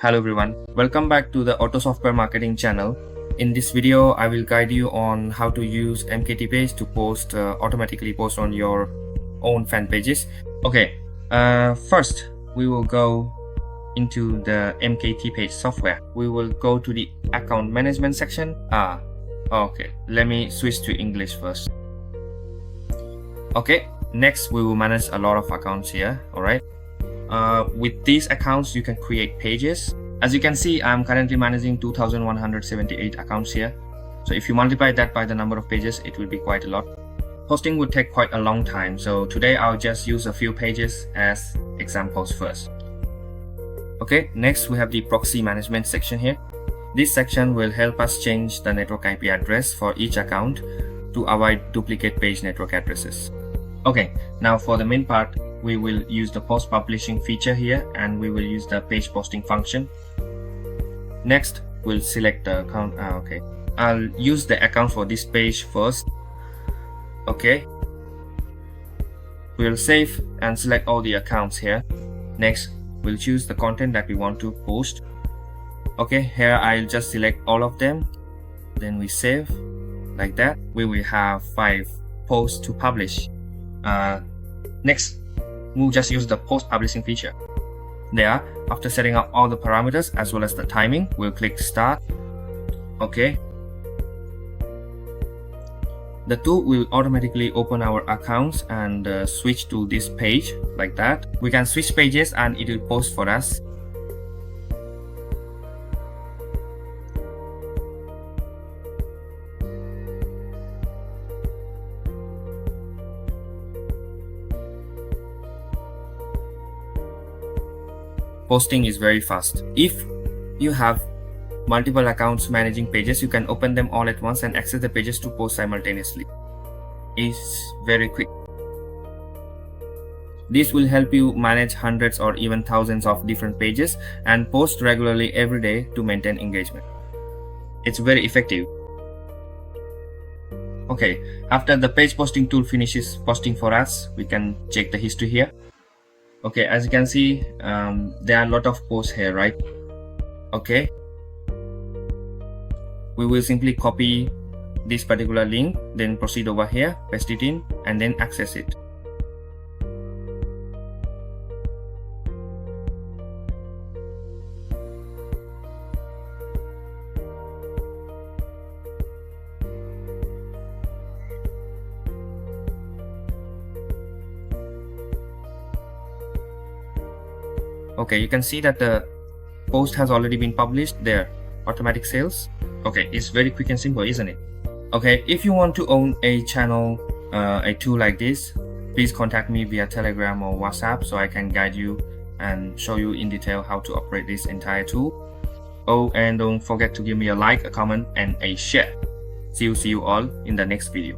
Hello everyone, welcome back to the Auto Software Marketing channel. In this video, I will guide you on how to use MKT page to automatically post on your own fan pages. Okay, first we will go into the MKT page software. We will go to the account management section. Okay, let me switch to English first. Okay, next we will manage a lot of accounts here. All right. With these accounts, you can create pages. As you can see, I'm currently managing 2,178 accounts here. So if you multiply that by the number of pages, it will be quite a lot. Hosting would take quite a long time. So today I'll just use a few pages as examples first. Okay, next we have the proxy management section here. This section will help us change the network IP address for each account to avoid duplicate page network addresses. Okay, now for the main part, we will use the post publishing feature here and we will use the page posting function. Next, we'll select the account. Okay, I'll use the account for this page first. Okay, we'll save and select all the accounts here. Next, we'll choose the content that we want to post. Okay, here I'll just select all of them. Then we save like that. We will have 5 posts to publish. Next, we'll just use the post publishing feature. There, after setting up all the parameters as well as the timing, we'll click start. Okay. The tool will automatically open our accounts and switch to this page like that. We can switch pages and it will post for us. Posting is very fast. If you have multiple accounts managing pages, you can open them all at once and access the pages to post simultaneously. It's very quick. This will help you manage hundreds or even thousands of different pages and post regularly every day to maintain engagement. It's very effective. Okay, after the page posting tool finishes posting for us, we can check the history here. Okay, as you can see, there are a lot of posts here, right? Okay, we will simply copy this particular link, then proceed over here, paste it in, and then access it. Okay, you can see that the post has already been published there. Automatic sales. Okay, it's very quick and simple, isn't it? Okay, if you want to own a channel, a tool like this, please contact me via Telegram or WhatsApp so I can guide you and show you in detail how to operate this entire tool. Oh, and don't forget to give me a like, a comment, and a share. See you all in the next video.